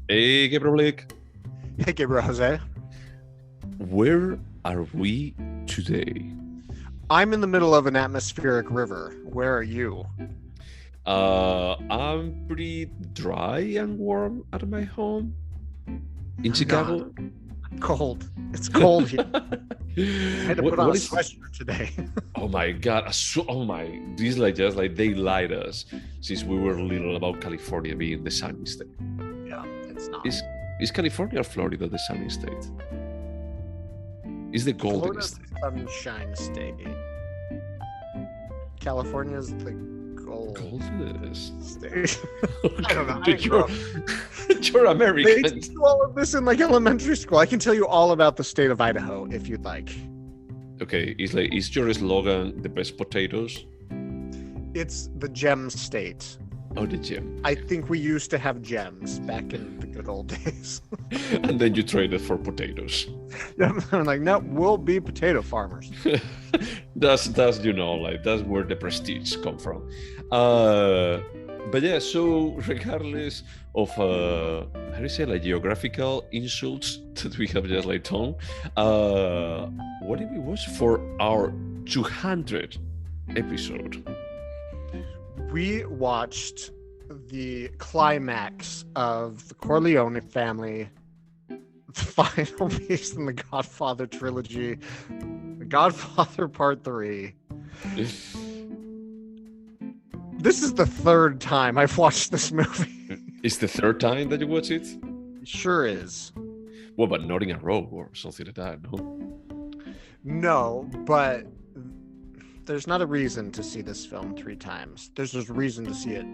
Hey, Gabriel, Hey, Gaybros. where are we today? I'm in the middle of an atmospheric river. Where are you? I'm pretty dry and warm at my home in I'm not. Chicago. I'm cold. It's cold here. I had to put on What a is? sweatshirt today. Oh my God! Oh my! This like just like they lied us since we were little about California being the sunny state. Yeah, it's not. Is is California or Florida the sunny state? Is the golden Florida's state? the sunshine state. California's the gold Golden. state. I don't know. I Dude, didn't grow up. you're They American. teach you all of this in like elementary school. I can tell you all about the state of Idaho if you'd like. Okay, is your slogan the best potatoes? It's the gem state. Oh, the gym. I think we used to have gems back in the good old days. And then you traded for potatoes. I'm like, no, we'll be potato farmers. that's that's where the prestige come from. But yeah, so regardless of how do you say like geographical insults that we have just like done, what did we watch for our 200 episode? We watched the climax of the Corleone family, the final piece in the Godfather trilogy, the Godfather Part III. This is the third time I've watched this movie. It's the third time that you watch it? It sure is. Well, but not in a row or something like that, no? No, but there's not a reason to see this film 3 times. There's just a reason to see it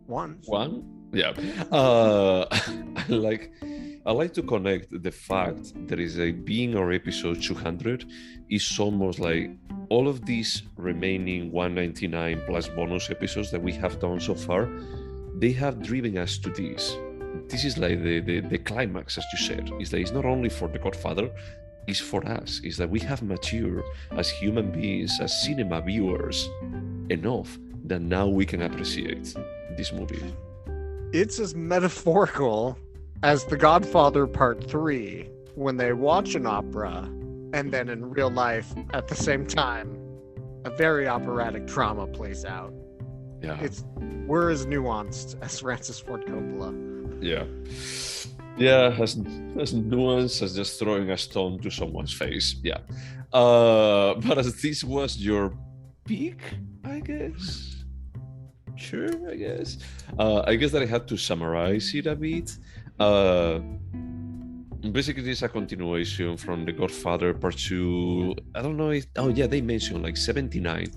once. One? Yeah. I like to connect the fact that is a being our episode 200 is almost like all of these remaining 199 plus bonus episodes that we have done so far, they have driven us to this. This is like the climax, as you said. Is that it's not only for The Godfather, it's for us. Is that we have matured as human beings, as cinema viewers, enough that now we can appreciate this movie. It's as metaphorical as The Godfather Part 3 when they watch an opera and then in real life at the same time a very operatic drama plays out. Yeah. We're as nuanced as Francis Ford Coppola. Yeah. Yeah, as nuanced as just throwing a stone to someone's face. Yeah. But as this was your peak, I guess. Sure, I guess. I guess that I had to summarize it a bit. Basically, it's a continuation from The Godfather Part 2. I don't know if... Oh, yeah, they mentioned like 79.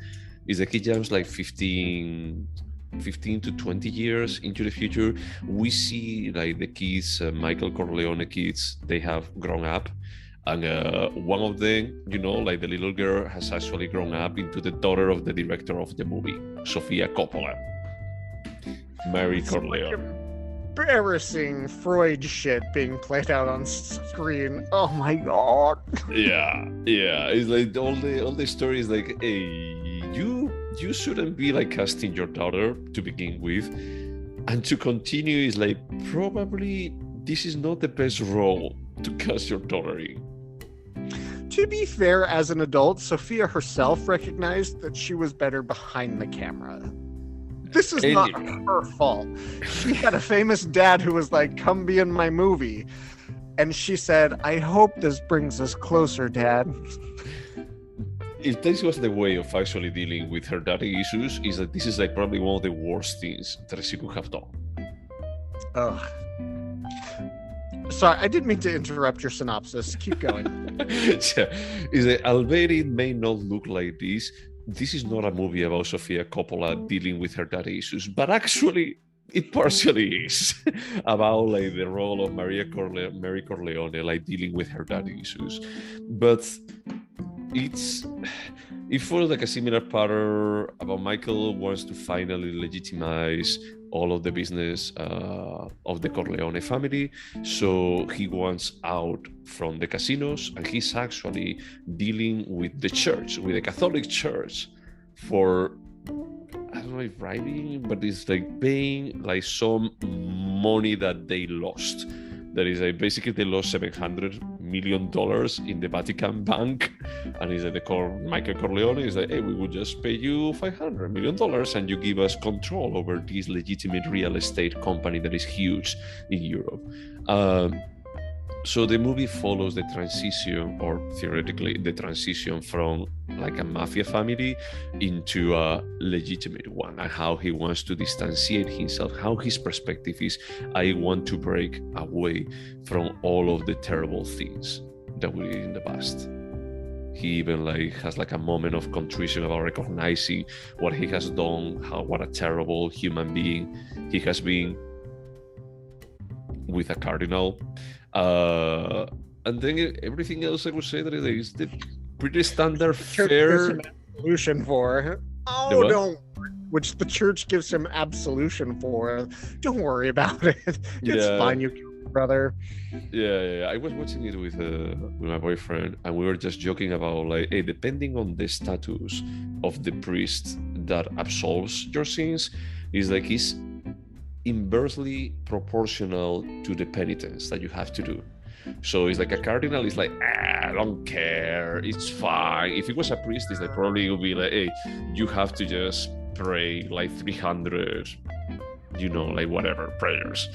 Is that he jumps like 15 to 20 years into the future. We see like the kids, Michael Corleone kids, they have grown up. And one of them, like the little girl has actually grown up into the daughter of the director of the movie, Sofia Coppola. Mary Corleone. Like embarrassing Freud shit being played out on screen. Oh my god. Yeah. It's like all the stories like, hey, you shouldn't be like casting your daughter to begin with. And to continue is like probably this is not the best role to cast your daughter in. To be fair, as an adult, Sophia herself recognized that she was better behind the camera. This is not her fault. She had a famous dad who was like, come be in my movie. And she said, I hope this brings us closer, Dad. If this was the way of actually dealing with her daddy issues, is that this is like probably one of the worst things that she could have done. Ugh. Sorry, I didn't mean to interrupt your synopsis. Keep going. Is that albeit it may not look like this is not a movie about Sofia Coppola dealing with her daddy issues, but actually it partially is about like the role of Mary Corleone, like dealing with her daddy issues. But it follows like a similar pattern about Michael wants to finally legitimize all of the business of the Corleone family. So he wants out from the casinos, and he's actually dealing with the church, with the Catholic Church, for don't know if bribing, but it's like paying like some money that they lost. That is like basically they lost $700 million in the Vatican bank, and is like they call Michael Corleone. Is like, hey, we will just pay you $500 million, and you give us control over this legitimate real estate company that is huge in Europe. So the movie follows the transition, or theoretically the transition from like a mafia family into a legitimate one, and how he wants to distantiate himself, how his perspective is, I want to break away from all of the terrible things that we did in the past. He even like has like a moment of contrition about recognizing what he has done, what a terrible human being he has been with a cardinal. And then everything else I would say that it is the pretty standard fare. Absolution for. Oh, don't. Which the church gives him absolution for. Don't worry about it. It's fine, you brother. Yeah. I was watching it with my boyfriend, and we were just joking about like, hey, depending on the status of the priest that absolves your sins, is like he's inversely proportional to the penitence that you have to do. So it's like a cardinal is like, I don't care, it's fine. If it was a priest, it's like probably it would be like, hey, you have to just pray like 300, like whatever prayers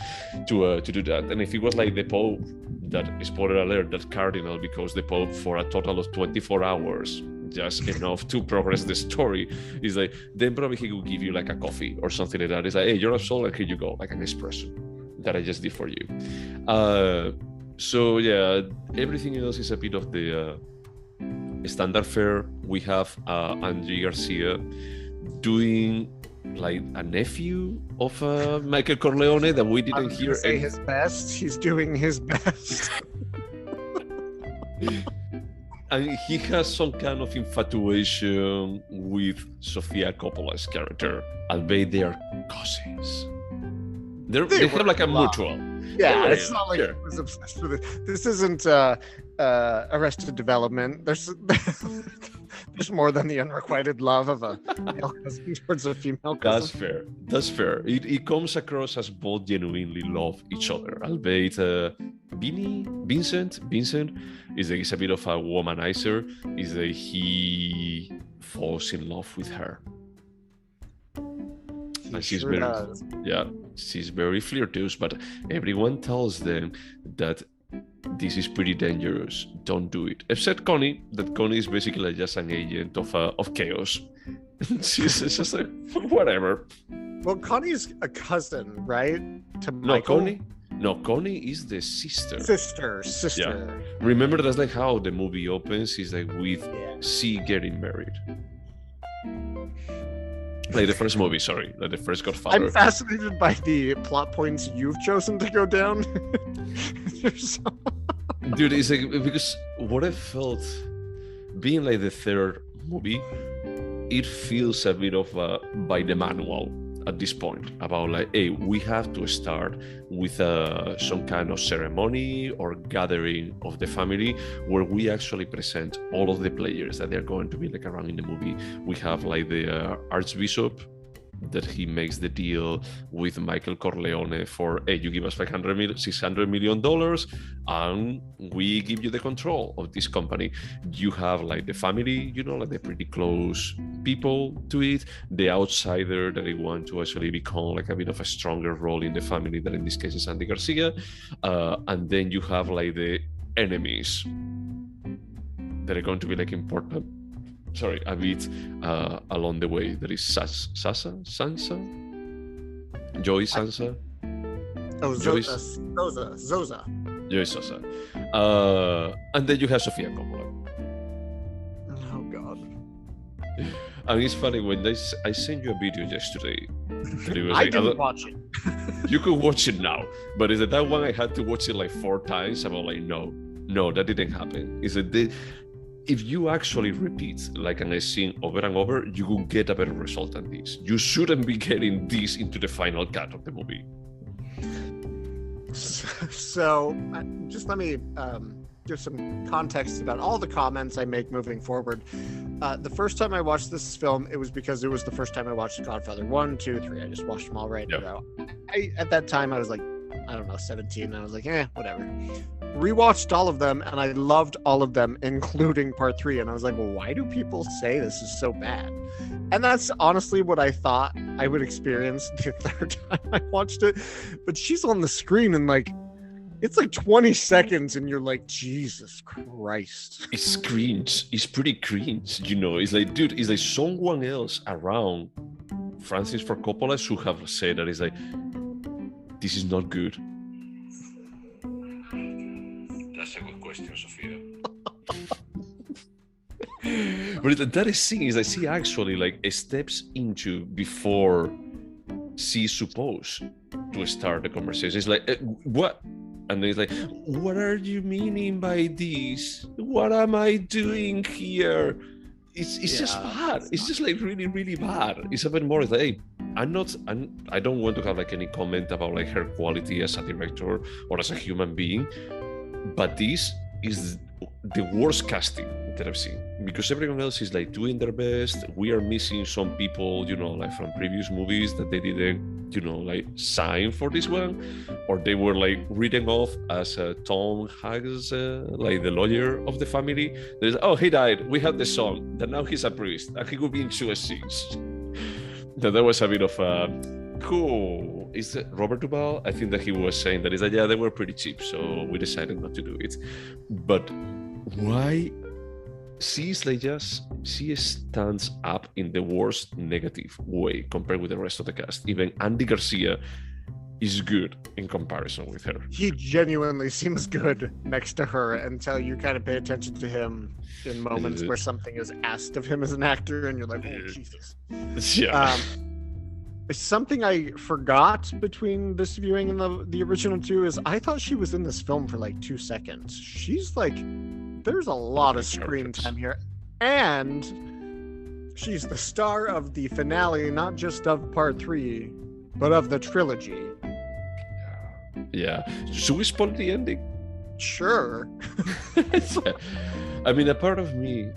to do that. And if it was like the Pope, that spoiler alert, that cardinal, because the Pope for a total of 24 hours just enough to progress the story, is like, then probably he will give you like a coffee or something like that. It's like, hey, you're absolved, and here you go, like an espresso that I just did for you. So yeah, everything else is a bit of the standard fare. We have Andy Garcia doing like a nephew of Michael Corleone that we didn't hear. Say his best. He's doing his best. And he has some kind of infatuation with Sofia Coppola's character, albeit they are cousins. They have like a mutual. Yeah, it's not like he was obsessed with it. This isn't Arrested Development. There's more than the unrequited love of a male cousin towards a female cousin. That's fair. It comes across as both genuinely love each other, albeit Vincent is like, he's a bit of a womanizer. Is that he falls in love with her. And she's very flirtatious, but everyone tells them that this is pretty dangerous. Don't do it. Except Connie, that Connie is basically just an agent of chaos. She's just like, whatever. Well, Connie's a cousin, right? To Michael? No, Connie is the sister. Sister. Yeah. Remember, that's like how the movie opens, is like with C getting married. Like the first movie, sorry, like the first Godfather. I'm fascinated by the plot points you've chosen to go down. Dude, it's like, because what I felt being like the third movie, it feels a bit of by the manual at this point, about like, hey, we have to start with some kind of ceremony or gathering of the family where we actually present all of the players that they're going to be like around in the movie. We have like the Archbishop, that he makes the deal with Michael Corleone for, hey, you give us $600 million and we give you the control of this company. You have like the family, like the pretty close people to it, the outsider that they want to actually become like a bit of a stronger role in the family, that in this case is Andy Garcia, and then you have like the enemies that are going to be like important. Sorry, a bit along the way. There is Sansa? Joy Sansa? Oh, Zoza. Joy Sosa. And then you have Sofia Coppola. Oh, God. And it's funny, when I sent you a video yesterday. I didn't watch it. You could watch it now. But is that one I had to watch it like 4 times? I'm like, no, that didn't happen. Is it if you actually repeat like an scene over and over, you will get a better result than this. You shouldn't be getting this into the final cut of the movie. So just let me give some context about all the comments I make moving forward. The first time I watched this film, it was because it was the first time I watched Godfather 1, 2, 3. I just watched them all right in a row. At that time, I was like, I don't know, 17. And I was like, whatever. Rewatched all of them, and I loved all of them, including Part 3. And I was like, well, why do people say this is so bad? And that's honestly what I thought I would experience the third time I watched it. But she's on the screen and like, it's like 20 seconds and you're like, Jesus Christ. It's cringe. It's pretty cringe, you know. It's like, dude, it's like someone else around Francis Ford Coppola should have said that. It's like, this is not good. That's a good question, Sofia. But that scene is like, she actually like steps into before she's supposed to start the conversation. It's like, what? And it's like, what are you meaning by this? What am I doing here? It's just bad. It's just like really, really bad. It's a bit more like, hey, I don't want to have like any comment about like her quality as a director or as a human being, but this is the worst casting that I've seen, because everyone else is like doing their best. We are missing some people, you know, like from previous movies that they didn't, you know, like sign for this one, or they were like written off as Tom Hanks, like the lawyer of the family. There's, oh, he died. We had the song. That now he's a priest and he could be in 2 scenes. That was a bit of a cool. Is it Robert Duvall? I think that he was saying that is that, yeah, they were pretty cheap, so we decided not to do it. But why? She stands up in the worst negative way compared with the rest of the cast. Even Andy Garcia is good in comparison with her. He genuinely seems good next to her until you kind of pay attention to him in moments where something is asked of him as an actor, and you're like, oh, Jesus. Yeah. Something I forgot between this viewing and the original two is I thought she was in this film for like 2 seconds. She's like, there's a lot of screen time here. And she's the star of the finale, not just of Part 3, but of the trilogy. Yeah. Should we spoil the ending? Sure. I mean, a part of me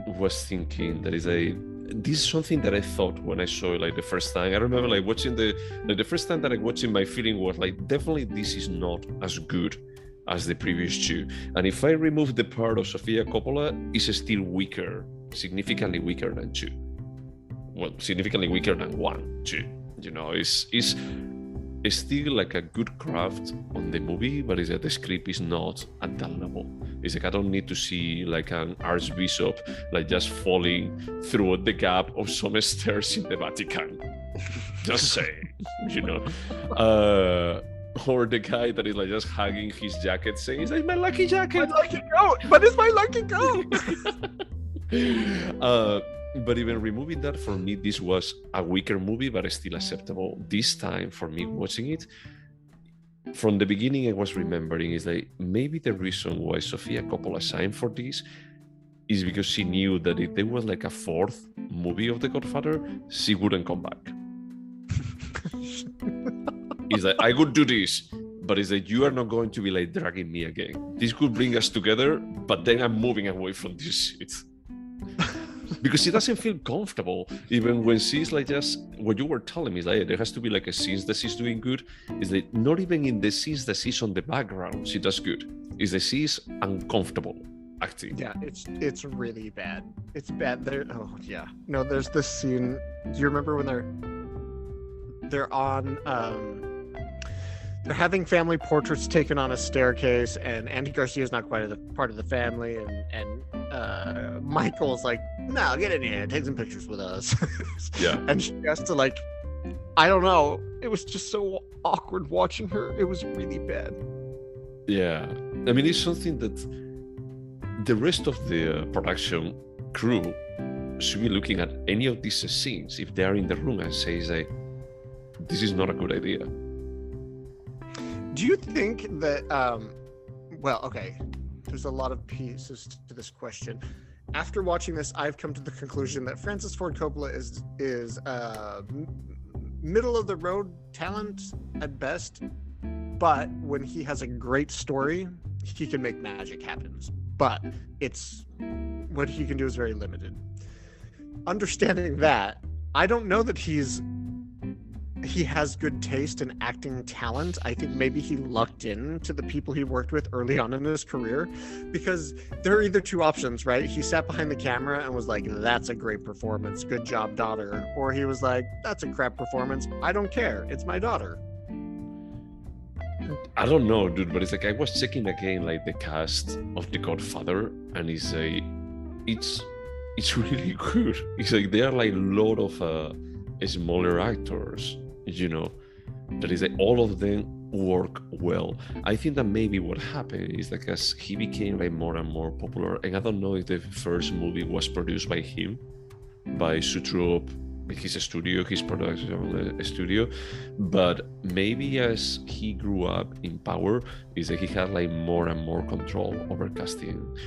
was thinking that this is something that I thought when I saw it like the first time. I remember like watching the first time that I watched it, my feeling was like, definitely this is not as good as the previous two. And if I remove the part of Sofia Coppola, it's still weaker, significantly weaker than 2. Well, significantly weaker than 1, 2. You know, it's still like a good craft on the movie, but it's that the script is not at that level. It's like I don't need to see like an archbishop like just falling through the gap of some stairs in the Vatican. Just saying, you know. Or the guy that is like just hugging his jacket saying, it's like my lucky jacket. My lucky coat! But it's my lucky coat! But even removing that, for me, this was a weaker movie, but still acceptable. This time, for me, watching it, from the beginning, I was remembering is like maybe the reason why Sofia Coppola signed for this is because she knew that if there was like a 4th movie of The Godfather, she wouldn't come back. It's like, I could do this, but it's like, you are not going to be like dragging me again. This could bring us together, but then I'm moving away from this shit. Because she doesn't feel comfortable, even when she's like just, what you were telling me is like, there has to be like a scenes that she's doing good. Is like, not even in the scenes that she's on the background, she does good. Is that she's uncomfortable acting. Yeah, it's really bad. It's bad. No, there's this scene. Do you remember when they're on they're having family portraits taken on a staircase, and Andy Garcia is not quite a part of the family, and Michael's like, no, get in here, take some pictures with us. Yeah. And she has to like, I don't know, it was just so awkward watching her. It was really bad. Yeah, I mean, it's something that the rest of the production crew should be looking at any of these scenes if they are in the room and say, this is not a good idea. Do you think that, well, okay, there's a lot of pieces to this question. After watching this, I've come to the conclusion that Francis Ford Coppola is middle of the road talent at best, but when he has a great story, he can make magic happen, but it's what he can do is very limited. Understanding that, I don't know that he has good taste and acting talent. I think maybe he lucked into the people he worked with early on in his career, because there are either two options, right? He sat behind the camera and was like, that's a great performance, good job, daughter. Or he was like, that's a crap performance, I don't care, it's my daughter. I don't know, dude, but it's like I was checking again like the cast of The Godfather, and it's really good. It's like there are like a lot of smaller actors, that is like all of them work well. I think that maybe what happened is like as he became like more and more popular, and I don't know if the first movie was produced by him, by Sutrop, his studio, his production studio, but maybe as he grew up in power, is that he had like more and more control over casting.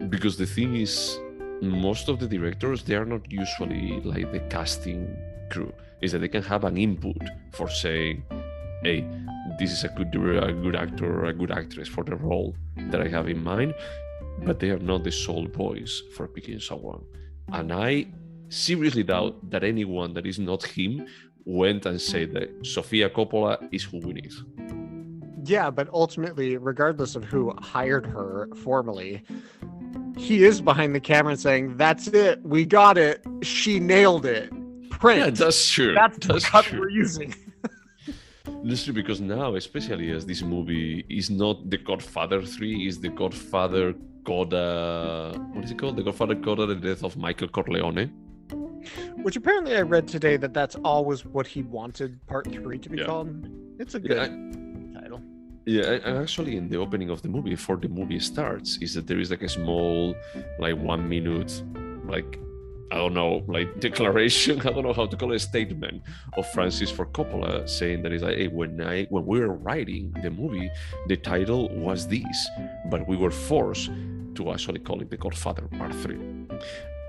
Because the thing is, most of the directors, they are not usually like the casting crew. Is that they can have an input for saying, hey, this is a good actor or a good actress for the role that I have in mind, but they are not the sole voice for picking someone. And I seriously doubt that anyone that is not him went and said that Sofia Coppola is who we need. Yeah, but ultimately, regardless of who hired her formally, he is behind the camera and saying, that's it, we got it, she nailed it. Print. Yeah, that's true. That's the cut true. We're using. That's true, because now, especially as this movie is not The Godfather 3, is The Godfather Coda... What is it called? The Godfather Coda, The Death of Michael Corleone. Which apparently I read today that's always what he wanted Part 3 to be called. It's a good title. Yeah, and actually in the opening of the movie, before the movie starts, is that there is like a small, like 1 minute, like, I don't know, like declaration, I don't know how to call it, a statement of Francis Ford Coppola saying that is like, hey, when we were writing the movie, the title was this, but we were forced to actually call it The Godfather Part 3.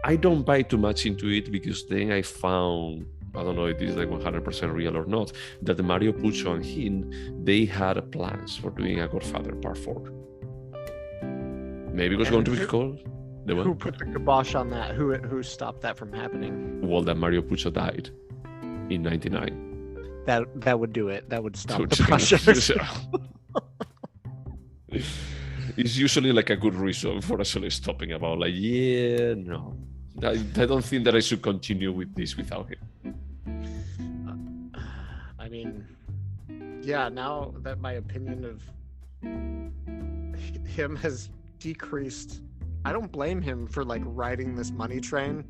I don't buy too much into it, because then I found, I don't know if this is like 100% real or not, that Mario Puzo and him, they had plans for doing a Godfather Part 4. Maybe it was going to be called the one. Who put the kibosh on that? Who stopped that from happening? Well, that Mario Puzo died in 1999. That would do it. That would stop the project. It's usually like a good reason for actually stopping about like, yeah, no. I don't think that I should continue with this without him. I mean, yeah, now that my opinion of him has decreased, I don't blame him for like riding this money train.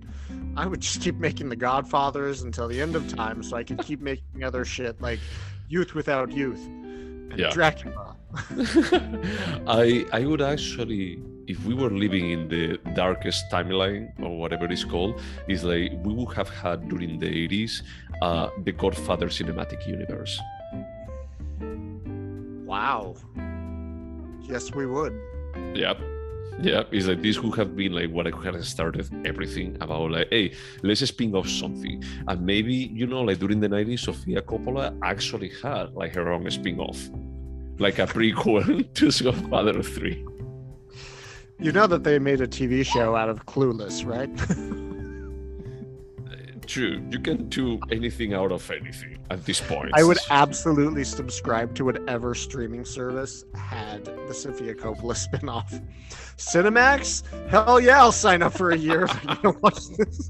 I would just keep making The Godfathers until the end of time, so I could keep making other shit like Youth Without Youth and Dracula. I would actually, if we were living in the darkest timeline or whatever it's called, is like we would have had during the 80s the Godfather cinematic universe. Wow. Yes, we would. Yep. It's like this would have been like what had started everything about like, hey, let's spin off something. And maybe, like during the 90s, Sofia Coppola actually had like her own spin-off, like a prequel to Godfather 3. You know that they made a TV show out of Clueless, right? True. You can do anything out of anything at this point. I would absolutely subscribe to whatever streaming service had the Sofia Coppola spinoff. Cinemax? Hell yeah, I'll sign up for a year if I can watch this.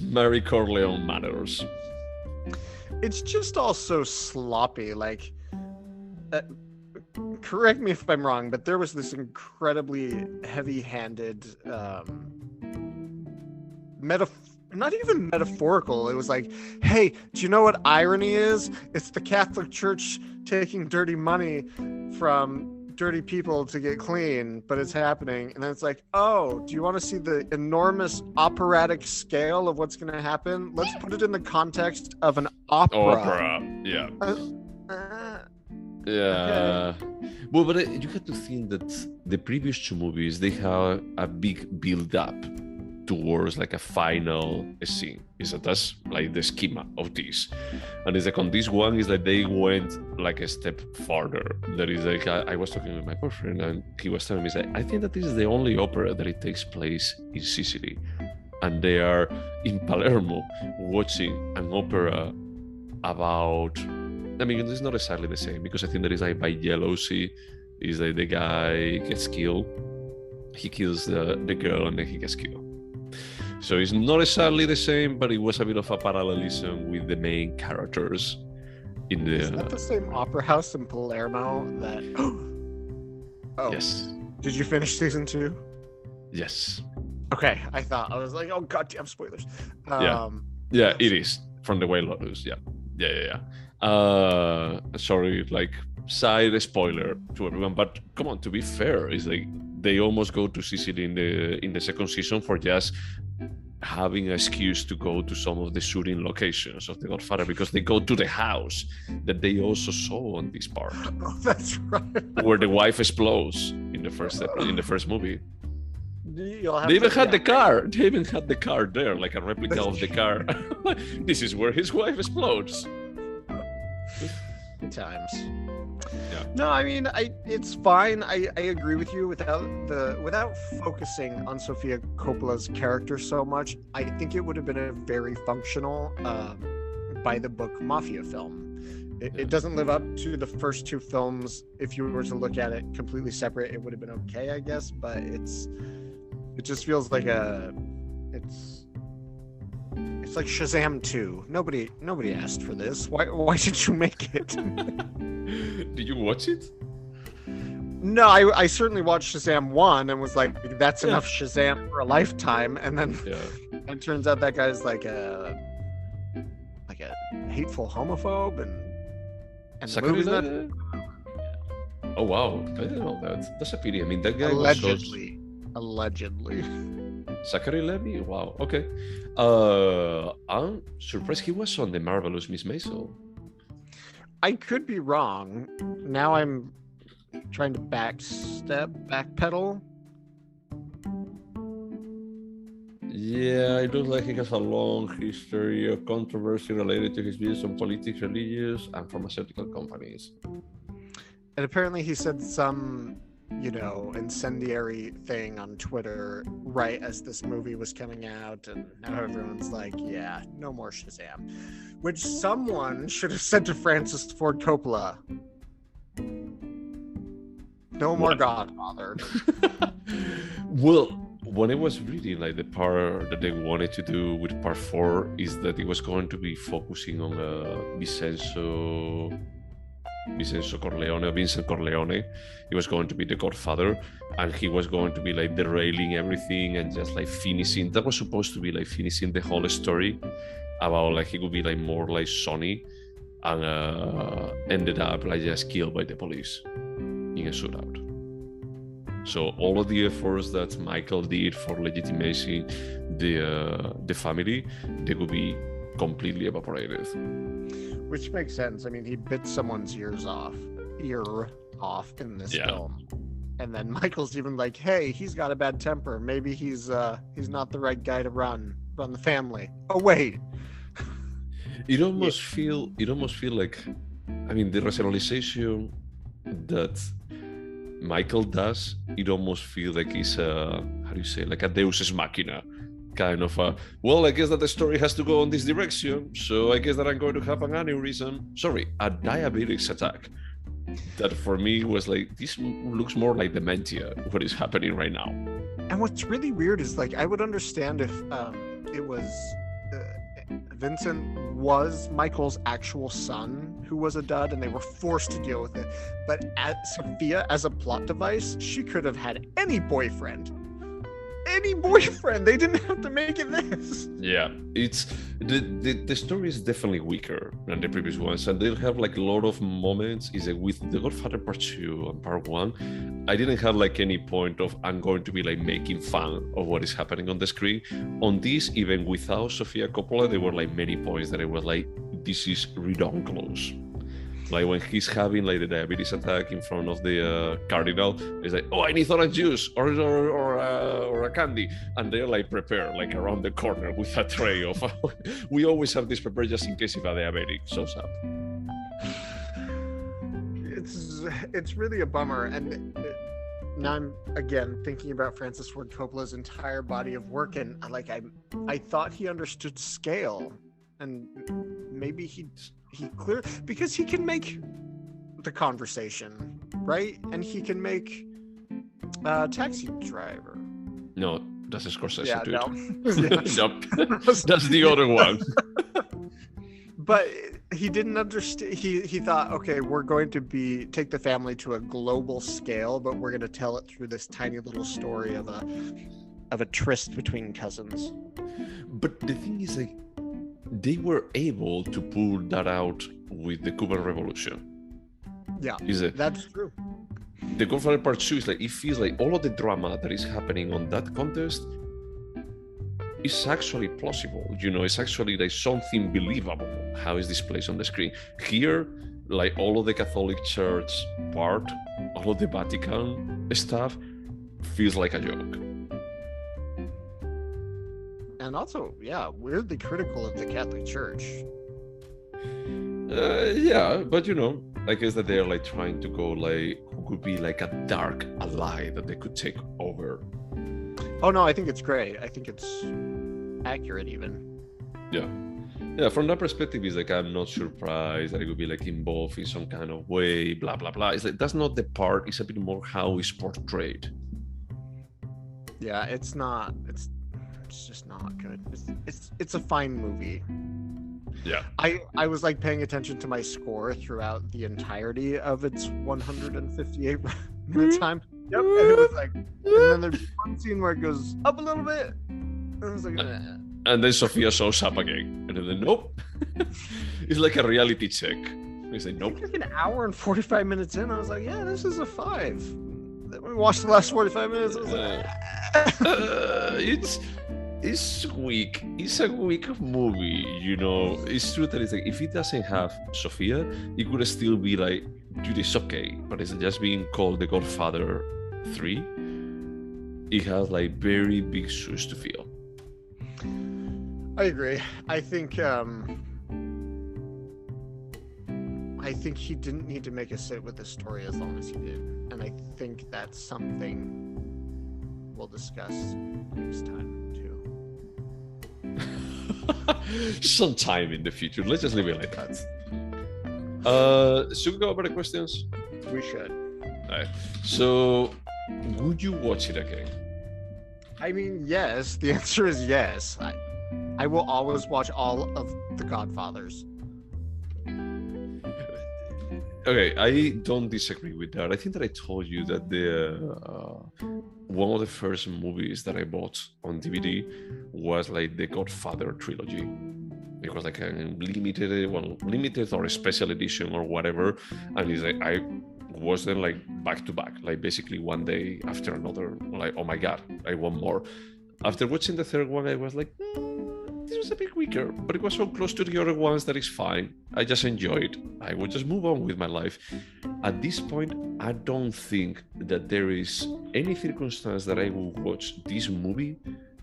Mary Corleone matters. It's just all so sloppy. Like, correct me if I'm wrong, but there was this incredibly heavy-handed, not even metaphorical. It was like, hey, do you know what irony is? It's the Catholic Church taking dirty money from dirty people to get clean, but it's happening. And then it's like, oh, do you want to see the enormous operatic scale of what's going to happen? Let's put it in the context of an opera. Yeah. Okay. Well, but you have to think that the previous two movies, they have a big build-up towards like a final scene. Is that that's like the schema of this, and it's like on this one is that they went like a step farther. That is like I was talking with my boyfriend and he was telling me, like, I think that this is the only opera that it takes place in Sicily, and they are in Palermo watching an opera about. I mean, it's not exactly the same because I think that is like by jealousy. Is like the guy gets killed, he kills the girl, and then he gets killed. So it's not exactly the same, but it was a bit of a parallelism with the main characters in the. Is that the same opera house in Palermo that? Oh, yes. Did you finish season 2? Yes. Okay, I was like, oh goddamn spoilers. Yeah, it is from the White Lotus. Yeah. Sorry, like side spoiler to everyone, but come on, to be fair, it's like they almost go to Sicily in the second season for just having an excuse to go to some of the shooting locations of The Godfather, because they go to the house that they also saw on this part. Oh, that's right. Where the wife explodes in the first movie. They even They had the car. They even had the car there, like a replica of the car. This is where his wife explodes. Good times. Yeah. No, I mean, it's fine. I agree with you without focusing on Sofia Coppola's character so much. I think it would have been a very functional by the book mafia film. It doesn't live up to the first 2 films. If you were to look at it completely separate, it would have been okay, I guess. But it just feels like it's like Shazam 2. Nobody asked for this. Why did you make it? Did you watch it? No, I certainly watched Shazam 1 and was like, that's enough Shazam for a lifetime. And then it turns out that guy's like a hateful homophobe and the movie's not... Oh wow, I didn't know that. That's a pity. I mean, that guy allegedly. Zachary Levi? Wow, okay. I'm surprised he was on The Marvelous Miss Maisel. I could be wrong. Now I'm trying to backpedal. Yeah, it looks like he has a long history of controversy related to his views on politics, religious, and pharmaceutical companies. And apparently he said some, incendiary thing on Twitter right as this movie was coming out, and now everyone's like, yeah, no more Shazam. Which someone should have said to Francis Ford Coppola, no more Godfather. Well, when I was reading, like the part that they wanted to do with part 4 is that it was going to be focusing on Vincent Corleone. He was going to be the Godfather, and he was going to be like derailing everything and just like finishing. That was supposed to be like finishing the whole story about like he would be like more like Sonny, and ended up like just killed by the police in a shootout. So all of the efforts that Michael did for legitimizing the family, they would be completely evaporated. Which makes sense. I mean, he bit someone's ear off in this film, and then Michael's even like, "Hey, he's got a bad temper. Maybe he's not the right guy to run the family." Oh wait. It almost feel like, I mean, the rationalization that Michael does, it almost feels like it's like a Deus Ex Machina. Kind of I guess that the story has to go in this direction, so I guess that I'm going to have an aneurysm. A diabetes attack. That for me was like, this looks more like dementia, what is happening right now. And what's really weird is, like, I would understand if it was Vincent was Michael's actual son who was a dud and they were forced to deal with it. But Sofia, as a plot device, she could have had any boyfriend. They didn't have to make it this. Yeah, it's the story is definitely weaker than the previous ones, and they'll have like a lot of moments. Is that with The Godfather Part 2 and Part 1, I didn't have like any point of I'm going to be like making fun of what is happening on the screen. On this, even without Sofia Coppola, there were like many points that I was like, this is redonkulous. Like when he's having like the diabetes attack in front of the cardinal, he's like, "Oh, I need orange juice or a candy," and they're like prepared like around the corner with a tray of. We always have this prepared just in case if a diabetic shows up. It's really a bummer, and now I'm again thinking about Francis Ford Coppola's entire body of work, and like I thought he understood scale, and maybe he clear because he can make The Conversation, right? And he can make Taxi Driver. No, that's a Scorsese, Yeah, dude. no. Nope. That's the other one. But he didn't understand. He thought, okay, we're going to take the family to a global scale, but we're going to tell it through this tiny little story of a tryst between cousins. But the thing is, like, they were able to pull that out with the Cuban Revolution. Yeah, that's true. The Godfather Part II is like, it feels like all of the drama that is happening on that contest is actually plausible. You know, it's actually like something believable. How is this placed on the screen? Here, like all of the Catholic Church part, all of the Vatican stuff feels like a joke. And also, yeah, weirdly critical of the Catholic Church. Yeah, but you know, I guess that they're like trying to go like who could be like a dark ally that they could take over. Oh no, I think it's great. I think it's accurate even. Yeah, from that perspective, it's like I'm not surprised that it would be like involved in some kind of way, blah blah blah. It's like that's not the part. It's a bit more how it's portrayed. Yeah, it's not. It's just not good. It's a fine movie. Yeah. I was like paying attention to my score throughout the entirety of its 158 minute time. Yep, and it was like, and then there's one scene where it goes up a little bit. And I was like, and then Sofia shows up again, and then nope. It's like a reality check. It's like nope. Like an hour and 45 minutes in, I was like, yeah, this is a 5. Then we watched the last 45 minutes. I was like, it's weak. It's a weak movie, you know. It's true that it's like if it doesn't have Sofia, it could still be like, dude, it's okay. But it's just being called The Godfather 3. It has like very big shoes to fill. I agree. I think he didn't need to make us sit with the story as long as he did, and I think that's something we'll discuss next time too. Sometime in the future. Let's just leave it like that. Should we go over the questions? We should. All right. So, would you watch it again? I mean, yes. The answer is yes. I will always watch all of the Godfathers. Okay, I don't disagree with that. I think that I told you that the one of the first movies that I bought on DVD was like the Godfather trilogy. It was like a limited or a special edition or whatever, and it's like I was then like back to back, like basically one day after another. Like, oh my god, I want more. After watching the third one, I was like, this was a bit weaker, but it was so close to the other ones that it's fine. I just enjoy it. I will just move on with my life. At this point, I don't think that there is any circumstance that I will watch this movie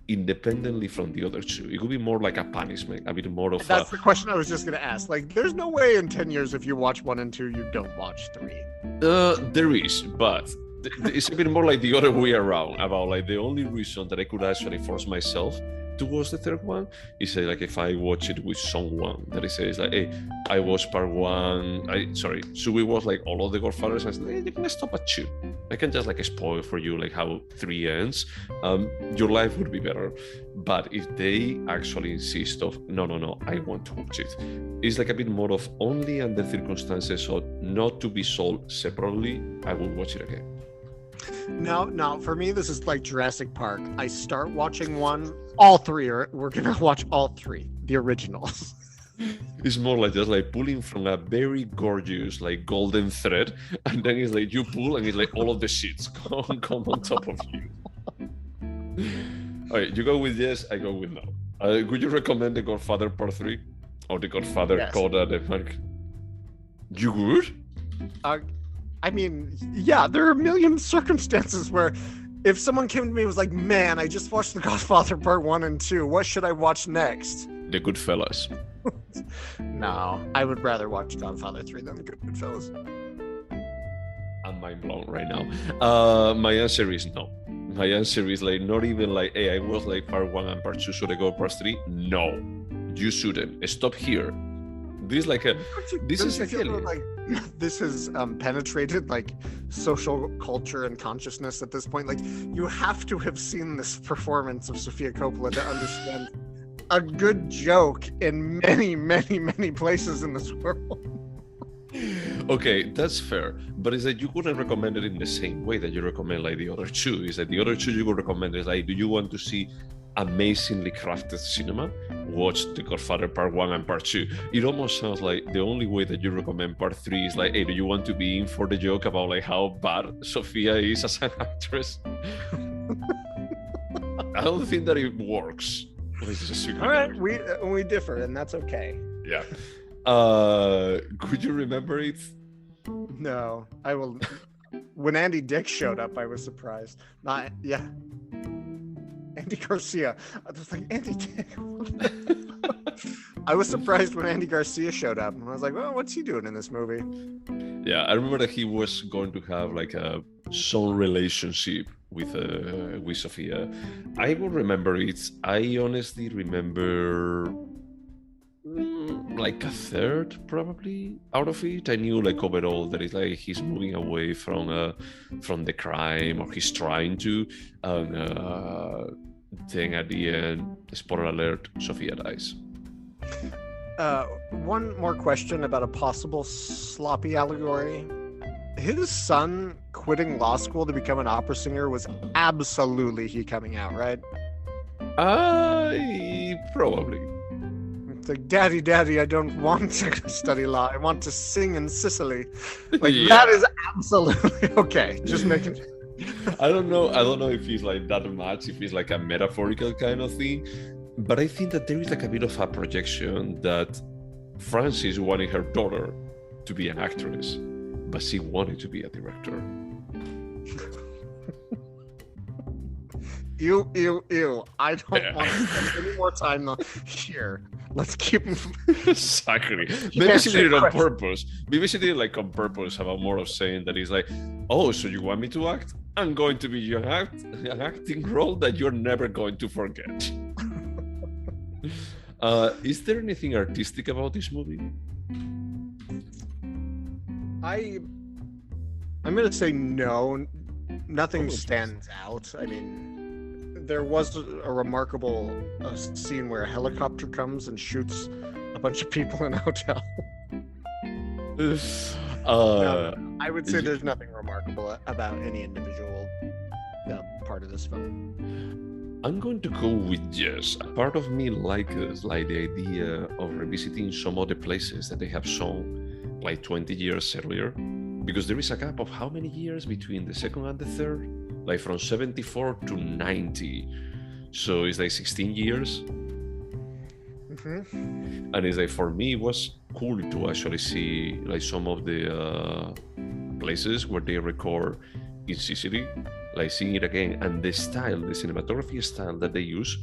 independently from the other two. It would be more like a punishment, a bit more of That's the question I was just going to ask. Like, there's no way in 10 years if you watch 1 and 2, you don't watch 3. There is, but it's a bit more like the other way around, about like the only reason that I could actually force myself to watch the third one is like if I watch it with someone that it says like, hey, I watched part 1, should we watch like all of the Godfathers? I said, hey, you can stop at 2. I can just like spoil for you like how 3 ends. Your life would be better. But if they actually insist of no, I want to watch it, it's like a bit more of only under circumstances or not to be sold separately, I will watch it again. No, for me, this is like Jurassic Park. I start watching 1, all 3 we're going to watch all 3, the originals. It's more like just like pulling from a very gorgeous like golden thread, and then it's like you pull and it's like all of the shits come on top of you. All right, you go with yes, I go with no. Would you recommend The Godfather Part 3 or The Godfather Yes. Coda de Mark? You would? I mean, yeah, there are a million circumstances where if someone came to me and was like, man, I just watched The Godfather Part 1 and 2, what should I watch next? The Goodfellas. No, I would rather watch Godfather 3 than The Goodfellas. I'm mind blown right now. My answer is no. My answer is like not even like, hey, I was like part 1 and part 2, should I go part 3? No, you shouldn't. Stop here. This is like a. This is a failure. Like this has penetrated like social culture and consciousness at this point. Like you have to have seen this performance of Sofia Coppola to understand a good joke in many, many, many places in this world. Okay, that's fair, but it's that you wouldn't recommend it in the same way that you recommend like the other two. Is that the other two you would recommend is like, do you want to see amazingly crafted cinema? Watch The Godfather Part 1 and Part 2. It almost sounds like the only way that you recommend Part 3 is like, hey, do you want to be in for the joke about like how bad Sofia is as an actress? I don't think that it works. All right, we differ, and that's okay. Yeah. Could you remember it? No, I will. When Andy Dick showed up, I was surprised. Yeah. Andy Garcia. I was like, Andy Dick. I was surprised when Andy Garcia showed up, and I was like, well, what's he doing in this movie? Yeah, I remember that he was going to have like some relationship with Sofia. I will remember it. I honestly remember like a third probably out of it. I knew like overall that it's like he's moving away from the crime, or he's trying to, and then at the end, spoiler alert, Sofia dies. One more question about a possible sloppy allegory. His son quitting law school to become an opera singer was absolutely he coming out, right? Probably. It's like, Daddy, I don't want to study law. I want to sing in Sicily. Like, yeah. That is absolutely okay. Just making. I don't know if he's like that much, if it's like a metaphorical kind of thing, but I think that there is like a bit of a projection that Francis wanted her daughter to be an actress, but she wanted to be a director. Ew. I don't want to spend any more time here. Let's keep. Exactly. Maybe she did it on purpose. Maybe she did it like on purpose, about more of saying that he's like, oh, so you want me to act? I'm going to be your an acting role that you're never going to forget. Is there anything artistic about this movie? I'm gonna say no. Nothing stands out. I mean, there was a remarkable scene where a helicopter comes and shoots a bunch of people in a hotel. No, I would say there's nothing remarkable about any individual part of this film. I'm going to go with yes. A part of me likes like the idea of revisiting some of the places that they have shown like 20 years earlier, because there is a gap of how many years between the second and the third? Like from 74 to 90. So it's like 16 years. Mm-hmm. And it's like, for me, it was cool to actually see like some of the places where they record in Sicily, like seeing it again. And the style, the cinematography style that they use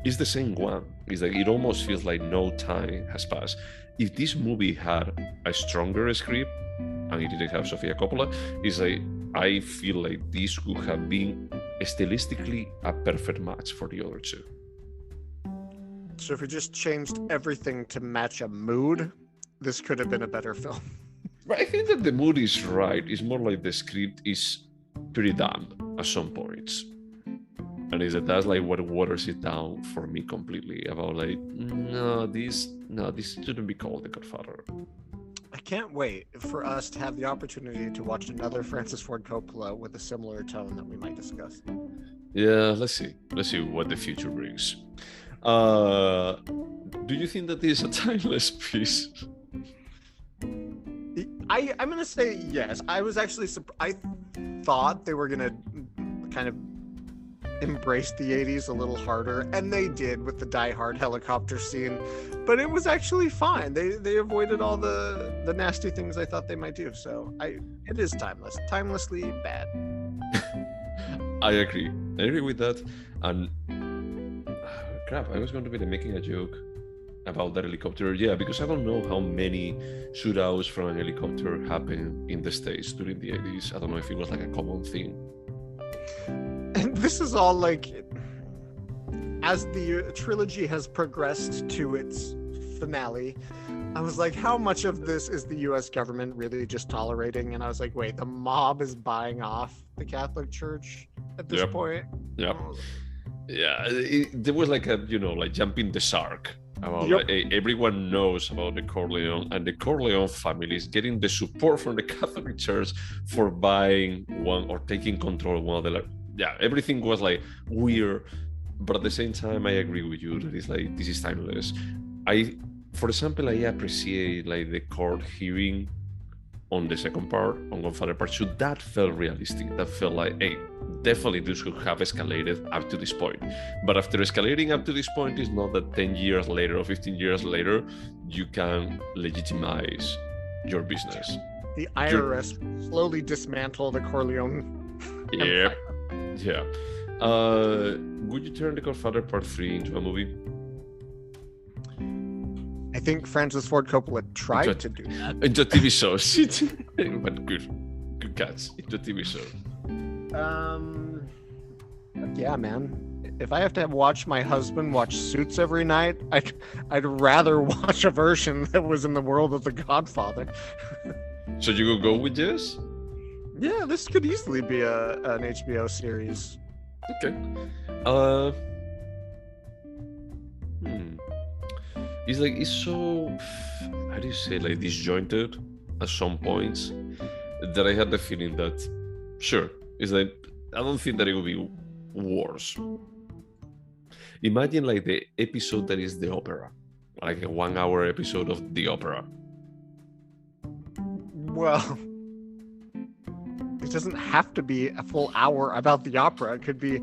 is the same one. It's like, it almost feels like no time has passed. If this movie had a stronger script, and it didn't have Sofia Coppola, it's like, I feel like this could have been stylistically a perfect match for the other two. So if we just changed everything to match a mood, this could have been a better film. But I think that the mood is right. It's more like the script is pretty dumb at some points. And that's like what waters it down for me completely, about like, no, this shouldn't be called The Godfather. I can't wait for us to have the opportunity to watch another Francis Ford Coppola with a similar tone that we might discuss. Yeah, let's see what the future brings. Do you think that this is a timeless piece? I'm gonna say yes. I was actually I thought they were gonna kind of embraced the 80s a little harder, and they did with the Die Hard helicopter scene, but it was actually fine. They avoided all the nasty things I thought they might do, so it is timelessly bad. I agree with that. And crap, I was going to be making a joke about that helicopter, because I don't know how many shootouts from an helicopter happened in the States during the 80s. I don't know if it was like a common thing. And this is all like, as the trilogy has progressed to its finale, I was like, how much of this is the US government really just tolerating? And I was like, wait, the mob is buying off the Catholic Church at this point? Yeah. There was like like jumping the shark. About everyone knows about the Corleone, and the Corleone family is getting the support from the Catholic Church for buying one or taking control of one of the. Everything was like weird, but at the same time, I agree with you that it's like this is timeless. For example, I appreciate like the court hearing on the second part, on Godfather Part II. That felt realistic. That felt like, hey, definitely this could have escalated up to this point. But after escalating up to this point, it's not that 10 years later or 15 years later, you can legitimize your business. The IRS slowly dismantle the Corleone. Yeah. Would you turn The Godfather Part III into a movie? I think Francis Ford Coppola tried to do that. Into a TV show. But good catch. Into a TV show. Yeah, man. If I have to watch my husband watch Suits every night, I'd rather watch a version that was in the world of The Godfather. So you could go with this? Yeah, this could easily be an HBO series. Okay. It's so, how do you say, like disjointed at some points that I had the feeling that, sure, it's like, I don't think that it will be worse. Imagine like the episode that is the opera, like a 1 hour episode of the opera. Well, it doesn't have to be a full hour about the opera. It could be,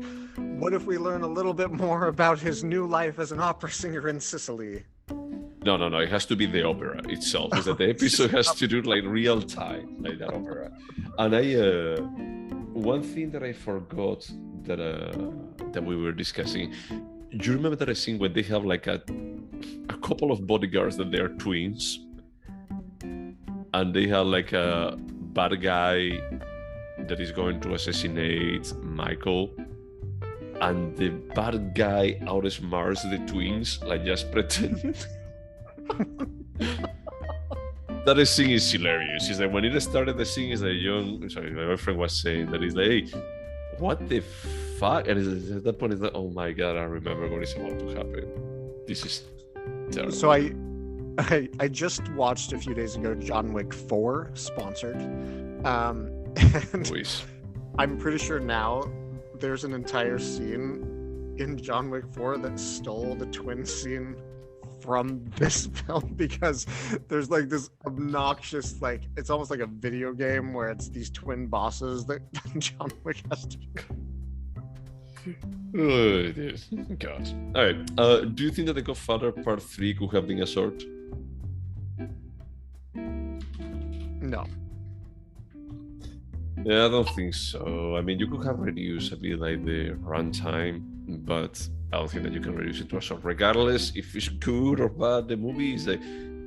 what if we learn a little bit more about his new life as an opera singer in Sicily? No. It has to be the opera itself. Is that the episode has to do like real time, like that opera. And one thing that I forgot that we were discussing. Do you remember that scene when they have like a couple of bodyguards that they are twins, and they have like a bad guy that is going to assassinate Michael, and the bad guy outsmarts the twins, like just pretend. That scene is hilarious. It's like when it started, the scene is like my friend was saying that he's like, hey, what the fuck? And at that point, it's like, oh my god, I remember what is about to happen. This is terrible. So I just watched a few days ago John Wick 4, sponsored. And I'm pretty sure now there's an entire scene in John Wick 4 that stole the twin scene from this film, because there's like this obnoxious, like it's almost like a video game where it's these twin bosses that John Wick has to oh dear. God. All right, do you think that The Godfather Part 3 could have been a sword? No. Yeah, I don't think so. I mean, you could have reduced a bit like the runtime, but I don't think that you can reduce it to a short. Regardless if it's good or bad, the movie is like,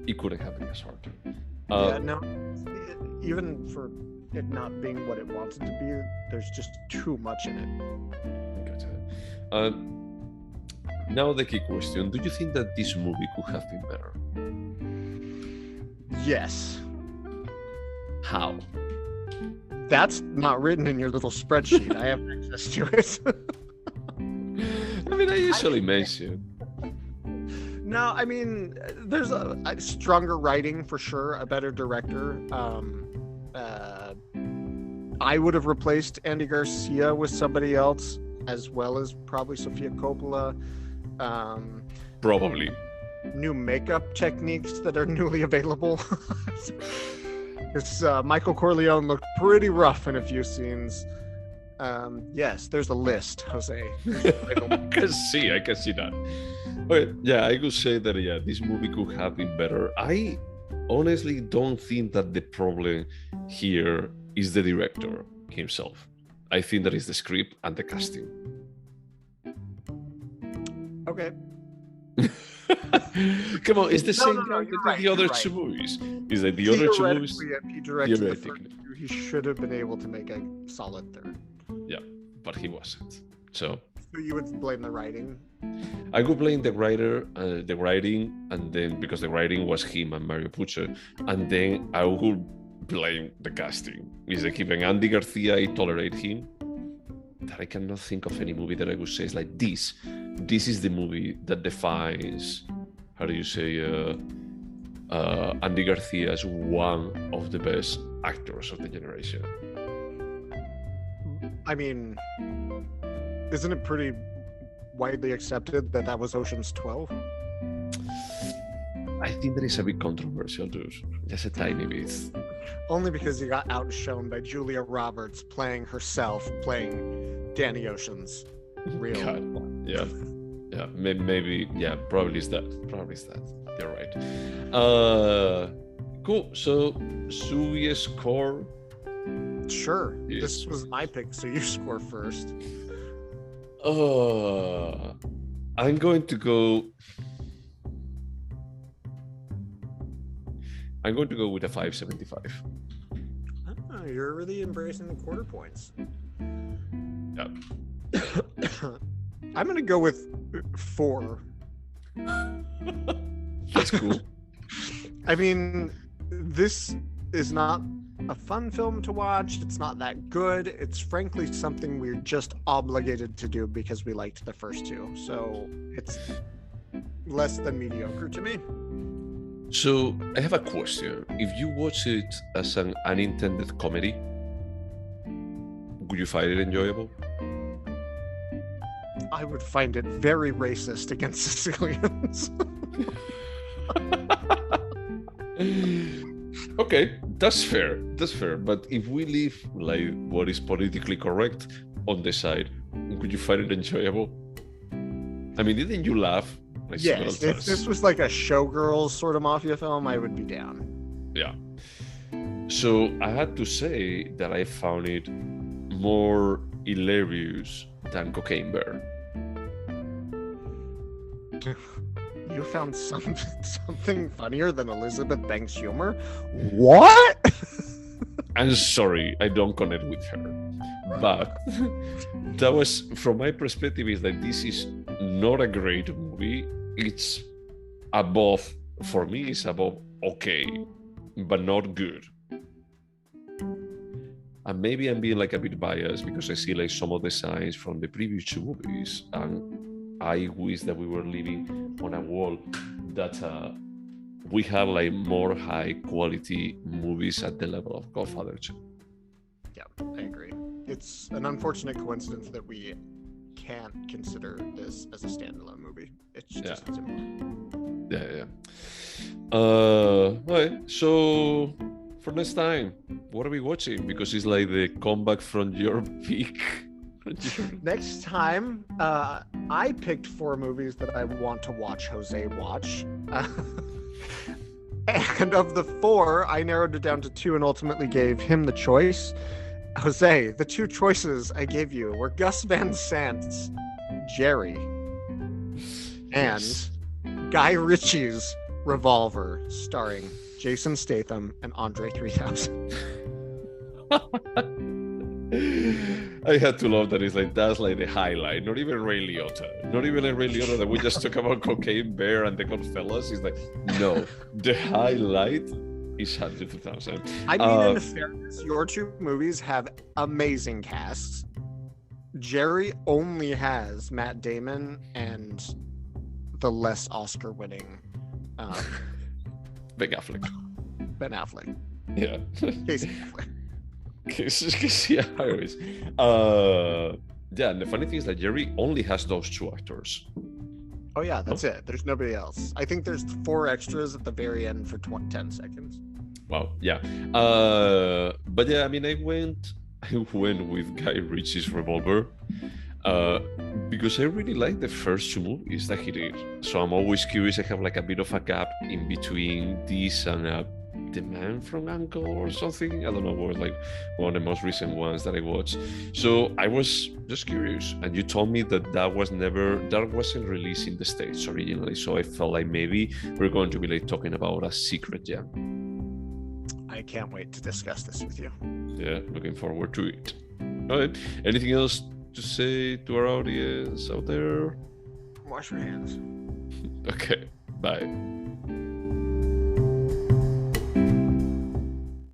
it couldn't have been a short. Even for it not being what it wants it to be, there's just too much in it. Gotcha. Now the key question: do you think that this movie could have been better? Yes. How? That's not written in your little spreadsheet. I have access to it. I mean, I usually mention. No, I mean, there's a stronger writing for sure, a better director. I would have replaced Andy Garcia with somebody else, as well as probably Sofia Coppola. Probably. New makeup techniques that are newly available. Because Michael Corleone looked pretty rough in a few scenes. Yes, there's a list, Jose. I can see that. Okay, yeah, I could say that, yeah, this movie could have been better. I honestly don't think that the problem here is the director himself. I think that is the script and the casting. Okay. Come on, it's the same guy that right, did the other right. two movies. Is that the other two movies? If he directed the first Theoretically. two, he should have been able to make a solid third. Yeah, but he wasn't. So you would blame the writing? I could blame the writer, the writing, and then because the writing was him and Mario Puzo, and then I would blame the casting. Is like even Andy Garcia, I tolerate him. That I cannot think of any movie that I would say is like this. This is the movie that defines, how do you say, Andy Garcia as one of the best actors of the generation. I mean, isn't it pretty widely accepted that was Ocean's 12? I think that is a bit controversial, dude. Just a tiny bit. Only because he got outshone by Julia Roberts playing herself, playing Danny Ocean's real. God. Yeah, maybe, yeah, probably is that. You're right. Cool. So, should we score? Sure. Yes. This was my pick, so you score first. I'm going to go. I'm going to go with a 5.75. Oh, you're really embracing the quarter points. Yeah. I'm going to go with 4. That's cool. I mean, this is not a fun film to watch. It's not that good. It's frankly something we're just obligated to do because we liked the first two. So it's less than mediocre to me. So I have a question. If you watch it as an unintended comedy, would you find it enjoyable? I would find it very racist against Sicilians. Okay, that's fair. But if we leave like what is politically correct on the side, would you find it enjoyable? I mean, didn't you laugh? Like, yes, if this was like a Showgirls sort of mafia film, I would be down. Yeah. So I had to say that I found it more hilarious than Cocaine Bear. You found something funnier than Elizabeth Banks' humor? What? I'm sorry, I don't connect with her. But that was, from my perspective, is that this is not a great movie. It's above, for me, it's above okay, but not good. And maybe I'm being like a bit biased because I see like some of the signs from the previous two movies, and I wish that we were living on a world that we had like more high quality movies at the level of Godfather 2. Yeah, I agree. It's an unfortunate coincidence that we can't consider this as a standalone movie. It's just simple. Yeah. Okay, so for next time, what are we watching? Because it's like the comeback from your pick. Next time, I picked 4 movies that I want to watch Jose watch. And of the 4, I narrowed it down to 2 and ultimately gave him the choice. Jose, the 2 choices I gave you were Gus Van Sant's Jerry and Guy Ritchie's Revolver, starring Jason Statham and Andre 3000. I had to love that. It's like that's like the highlight. Not even Ray Liotta. Not even a Ray Liotta that we just talk about Cocaine Bear and the Goodfellas. It's like, no, the highlight is Andre 3000. I mean, in fairness, your 2 movies have amazing casts. Jerry only has Matt Damon and the less Oscar-winning Ben Affleck. Yeah. Casey Affleck. Harris. Yeah, and the funny thing is that Jerry only has those 2 actors. Oh yeah, that's it. There's nobody else. I think there's 4 extras at the very end for 10 seconds. Wow, yeah. But yeah, I mean, I went I went with Guy Ritchie's Revolver. Because I really like the first two movies that he did. So I'm always curious. I have like a bit of a gap in between this and The Man from U.N.C.L.E. or something. I don't know, was like one of the most recent ones that I watched. So I was just curious. And you told me that wasn't released in the States originally. So I felt like maybe we're going to be like talking about a secret gem. I can't wait to discuss this with you. Yeah, looking forward to it. All right. Anything else to say to our audience out there? Wash your hands. Okay, bye.